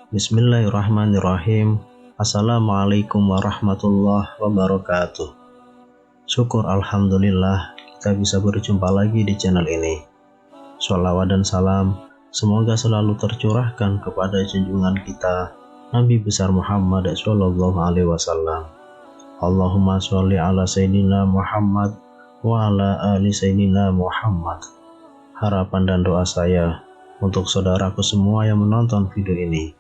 Bismillahirrahmanirrahim. Assalamualaikum warahmatullahi wabarakatuh. Syukur alhamdulillah kita bisa berjumpa lagi di channel ini. Sholawat dan salam semoga selalu tercurahkan kepada junjungan kita Nabi besar Muhammad sallallahu alaihi wasallam. Allahumma sholli ala sayyidina Muhammad wa ala ali sayyidina Muhammad. Harapan dan doa saya untuk saudaraku semua yang menonton video ini,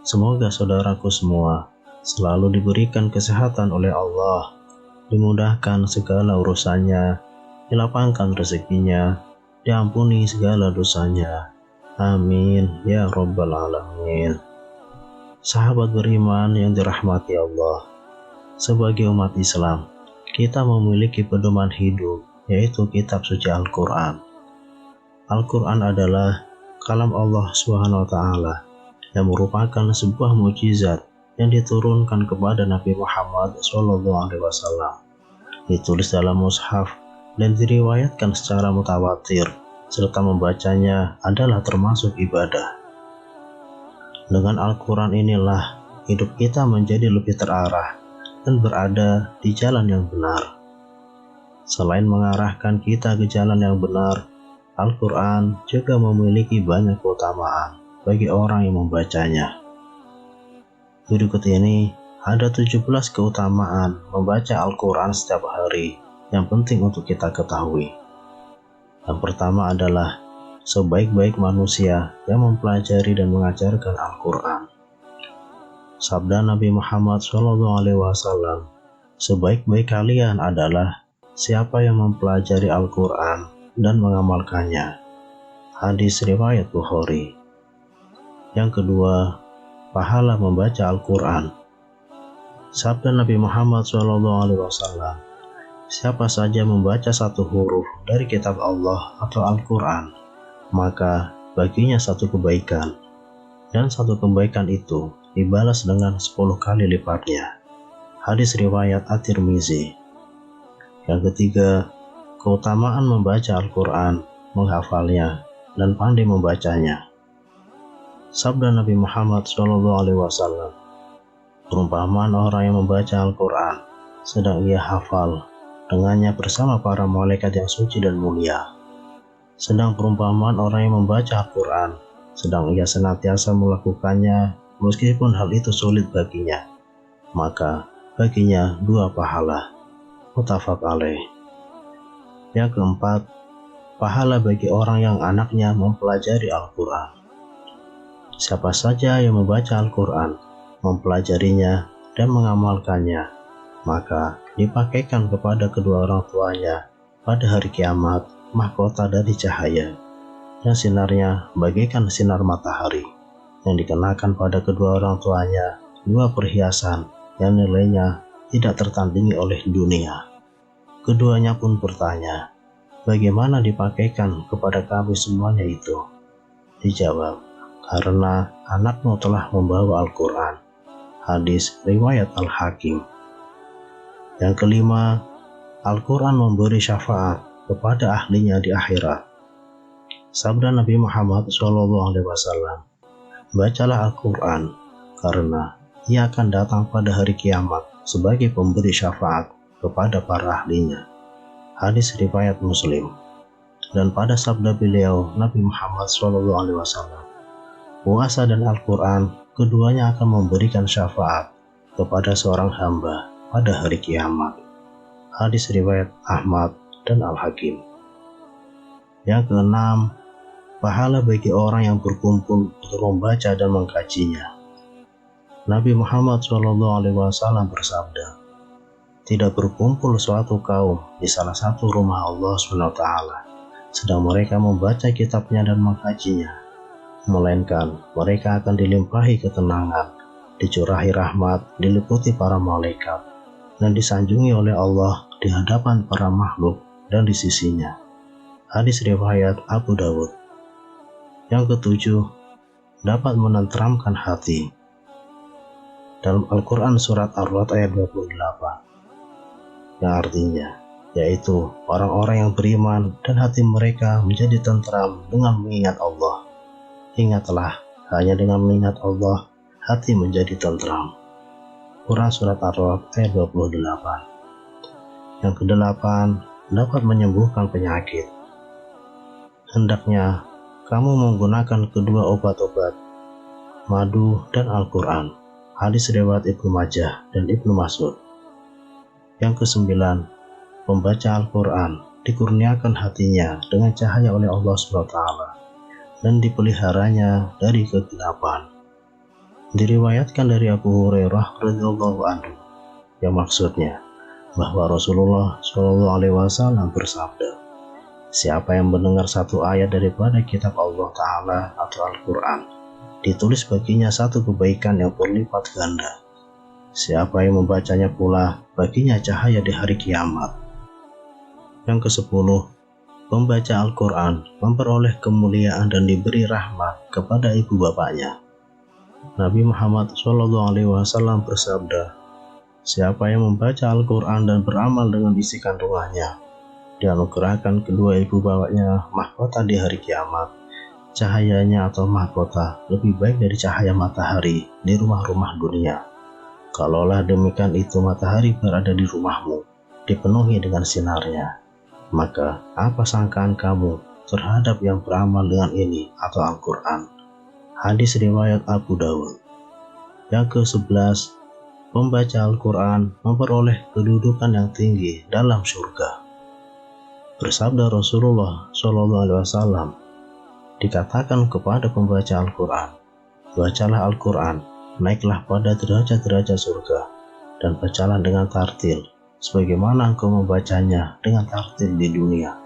semoga saudaraku semua selalu diberikan kesehatan oleh Allah, dimudahkan segala urusannya, dilapangkan rezekinya, diampuni segala dosanya. Amin ya rabbal alamin. Sahabat beriman yang dirahmati Allah, sebagai umat Islam, kita memiliki pedoman hidup, yaitu kitab suci Al-Quran. Al-Quran adalah kalam Allah Subhanahu wa Ta'ala, yang merupakan sebuah mukjizat yang diturunkan kepada Nabi Muhammad SAW. Ditulis dalam mushaf dan diriwayatkan secara mutawatir, serta membacanya adalah termasuk ibadah. Dengan Al-Quran inilah hidup kita menjadi lebih terarah dan berada di jalan yang benar. Selain mengarahkan kita ke jalan yang benar, Al-Quran juga memiliki banyak keutamaan bagi orang yang membacanya. Berikut ini ada 17 keutamaan membaca Al-Quran setiap hari yang penting untuk kita ketahui. Yang pertama adalah sebaik-baik manusia yang mempelajari dan mengajarkan Al-Quran. Sabda Nabi Muhammad SAW, sebaik-baik kalian adalah siapa yang mempelajari Al-Quran dan mengamalkannya. Hadis riwayat Bukhari. Yang kedua, pahala membaca Al-Quran. Sabda Nabi Muhammad SAW, siapa saja membaca satu huruf dari kitab Allah atau Al-Quran, maka baginya satu kebaikan, dan satu kebaikan itu dibalas dengan 10 kali lipatnya. Hadis riwayat At-Tirmizi. Yang ketiga, keutamaan membaca Al-Quran, menghafalnya, dan pandai membacanya. Sabda Nabi Muhammad SAW, perumpamaan orang yang membaca Al-Quran sedang ia hafal dengannya bersama para malaikat yang suci dan mulia. Sedang perumpamaan orang yang membaca Al-Quran sedang ia senantiasa melakukannya meskipun hal itu sulit baginya, maka baginya 2 pahala. Muttafaq alaih. Yang keempat, pahala bagi orang yang anaknya mempelajari Al-Quran. Siapa saja yang membaca Al-Quran, mempelajarinya, dan mengamalkannya, maka dipakaikan kepada kedua orang tuanya pada hari kiamat mahkota dari cahaya, yang sinarnya bagaikan sinar matahari, yang dikenakan pada kedua orang tuanya 2 perhiasan yang nilainya tidak tertandingi oleh dunia. Keduanya pun bertanya, bagaimana dipakaikan kepada kami semuanya itu? Dijawab, karena anakmu telah membawa Al-Quran. Hadis riwayat Al-Hakim. Yang kelima, Al-Quran memberi syafaat kepada ahlinya di akhirat. Sabda Nabi Muhammad SAW, bacalah Al-Quran karena ia akan datang pada hari kiamat sebagai pemberi syafaat kepada para ahlinya. Hadis riwayat Muslim. Dan pada sabda beliau Nabi Muhammad SAW, puasa dan Al-Quran keduanya akan memberikan syafaat kepada seorang hamba pada hari kiamat. Hadis riwayat Ahmad dan Al-Hakim. Yang keenam, pahala bagi orang yang berkumpul untuk membaca dan mengkajinya. Nabi Muhammad SAW bersabda, tidak berkumpul suatu kaum di salah satu rumah Allah SWT sedang mereka membaca kitabnya dan mengkajinya, melainkan mereka akan dilimpahi ketenangan, dicurahi rahmat, diliputi para malaikat, dan disanjungi oleh Allah di hadapan para makhluk dan di sisinya. Hadis riwayat Abu Dawud. Yang ketujuh, dapat menenteramkan hati. Dalam Al-Quran surat Ar-Ra'd ayat 28, yang artinya yaitu orang-orang yang beriman dan hati mereka menjadi tentram dengan mengingat Allah. Ingatlah, hanya dengan mengingat Allah hati menjadi tentram. Quran surat Ar-Ra'd ayat 28. Yang kedelapan, dapat menyembuhkan penyakit. Hendaknya kamu menggunakan kedua obat-obat, madu dan Al-Quran. Hadis riwayat Ibnu Majah dan Ibnu Mas'ud. Yang kesembilan, membaca Al-Quran dikurniakan hatinya dengan cahaya oleh Allah SWT dan dipeliharanya dari kegelapan. Diriwayatkan dari Abu Hurairah radhiyallahu anhu, yang maksudnya bahwa Rasulullah SAW bersabda, siapa yang mendengar satu ayat daripada kitab Allah Ta'ala atau Al-Quran, ditulis baginya satu kebaikan yang berlipat ganda. Siapa yang membacanya pula, baginya cahaya di hari kiamat. Yang kesepuluh, pembaca Al-Quran memperoleh kemuliaan dan diberi rahmat kepada ibu bapaknya. Nabi Muhammad SAW bersabda, siapa yang membaca Al-Quran dan beramal dengan isi kandungannya, dianugerahkan kedua ibu bapaknya mahkota di hari kiamat. Cahayanya atau mahkota lebih baik dari cahaya matahari di rumah-rumah dunia. Kalaulah demikian itu matahari berada di rumahmu, dipenuhi dengan sinarnya, maka apa sangkaan kamu terhadap yang beramal dengan ini atau Al-Quran? Hadis riwayat Abu Dawud. Yang ke-11, pembaca Al-Quran memperoleh kedudukan yang tinggi dalam surga. Bersabda Rasulullah SAW, dikatakan kepada pembaca Al-Quran, bacalah Al-Quran, naiklah pada derajat-derajat surga, dan bacalah dengan tartil, sebagaimana engkau membacanya dengan tartil di dunia.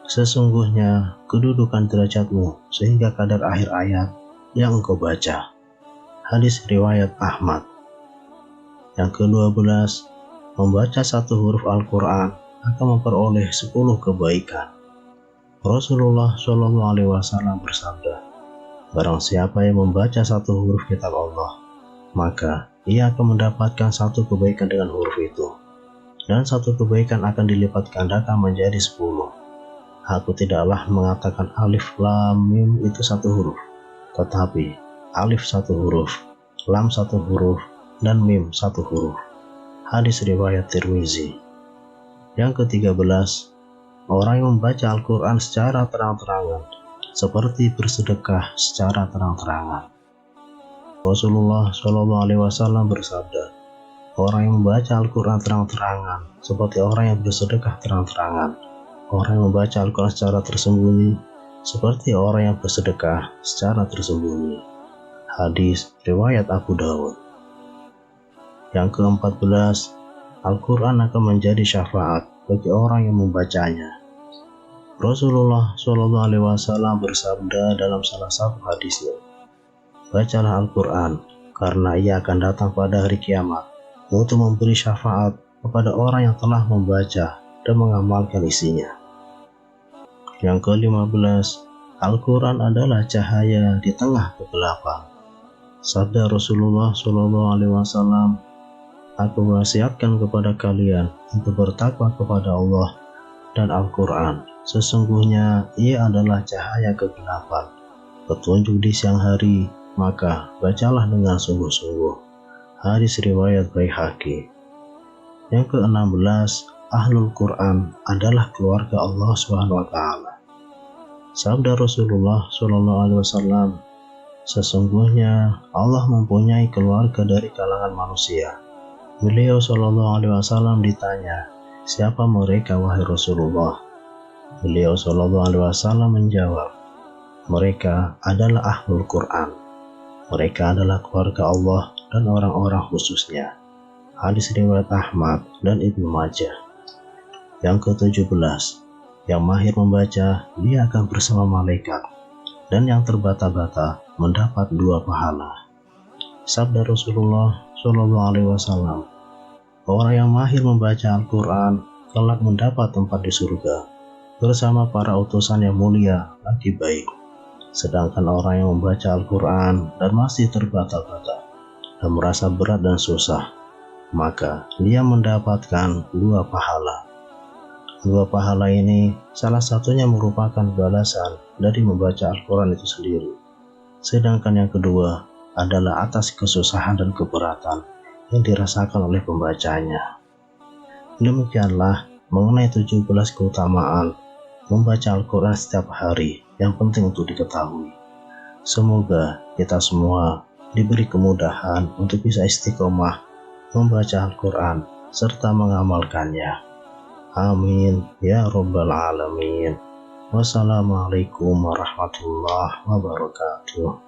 Sesungguhnya kedudukan derajatmu sehingga kadar akhir ayat yang engkau baca. Hadis riwayat Ahmad. Yang ke-12, membaca satu huruf Al-Quran akan memperoleh 10 kebaikan. Rasulullah SAW bersabda, barang siapa yang membaca satu huruf kitab Allah, maka ia akan mendapatkan satu kebaikan dengan huruf itu, dan satu kebaikan akan dilipat gandakan menjadi 10. Aku tidaklah mengatakan alif lam mim itu satu huruf, tetapi alif satu huruf, lam satu huruf, dan mim satu huruf. Hadis riwayat Tirmizi. Yang ke-13, orang yang membaca Al-Quran secara terang-terangan seperti bersedekah secara terang-terangan. Rasulullah SAW bersabda, orang yang membaca Al-Quran terang-terangan seperti orang yang bersedekah terang-terangan. Orang yang membaca Al-Quran secara tersembunyi seperti orang yang bersedekah secara tersembunyi. Hadis riwayat Abu Dawud. Yang ke-14, Al-Quran akan menjadi syafaat bagi orang yang membacanya. Rasulullah SAW bersabda dalam salah satu hadisnya, bacalah Al-Quran karena ia akan datang pada hari kiamat untuk memberi syafaat kepada orang yang telah membaca dan mengamalkan isinya. Yang ke-15, Al-Quran adalah cahaya di tengah kegelapan. Sabda Rasulullah SAW, aku wasiatkan kepada kalian untuk bertakwa kepada Allah dan Al-Quran. Sesungguhnya ia adalah cahaya kegelapan, petunjuk di siang hari, maka bacalah dengan sungguh-sungguh. Hadis riwayat Baihaqi. Yang ke-16, Ahlul Quran adalah keluarga Allah SWT. Sabda Rasulullah SAW, sesungguhnya Allah mempunyai keluarga dari kalangan manusia. Beliau SAW ditanya, siapa mereka wahai Rasulullah? Beliau SAW menjawab, mereka adalah Ahlul Quran. Mereka adalah keluarga Allah dan orang-orang khususnya. Hadis riwayat Ahmad dan Ibnu Majah. Yang ke-17, yang mahir membaca, dia akan bersama malaikat, dan yang terbata-bata mendapat 2 pahala. Sabda Rasulullah SAW, orang yang mahir membaca Al-Quran kelak mendapat tempat di surga. bersama para utusan yang mulia lebih baik. Sedangkan orang yang membaca Al-Quran dan masih terbata-bata dan merasa berat dan susah, maka dia mendapatkan 2 pahala. 2 pahala ini salah satunya merupakan balasan dari membaca Al-Quran itu sendiri. Sedangkan yang kedua adalah atas kesusahan dan keberatan yang dirasakan oleh pembacanya. Demikianlah mengenai 17 keutamaan membaca Al-Quran setiap hari yang penting untuk diketahui. Semoga kita semua diberi kemudahan untuk bisa istiqomah membaca Al-Quran serta mengamalkannya. Amin ya Rabbal Alamin. Wassalamualaikum warahmatullahi wabarakatuh.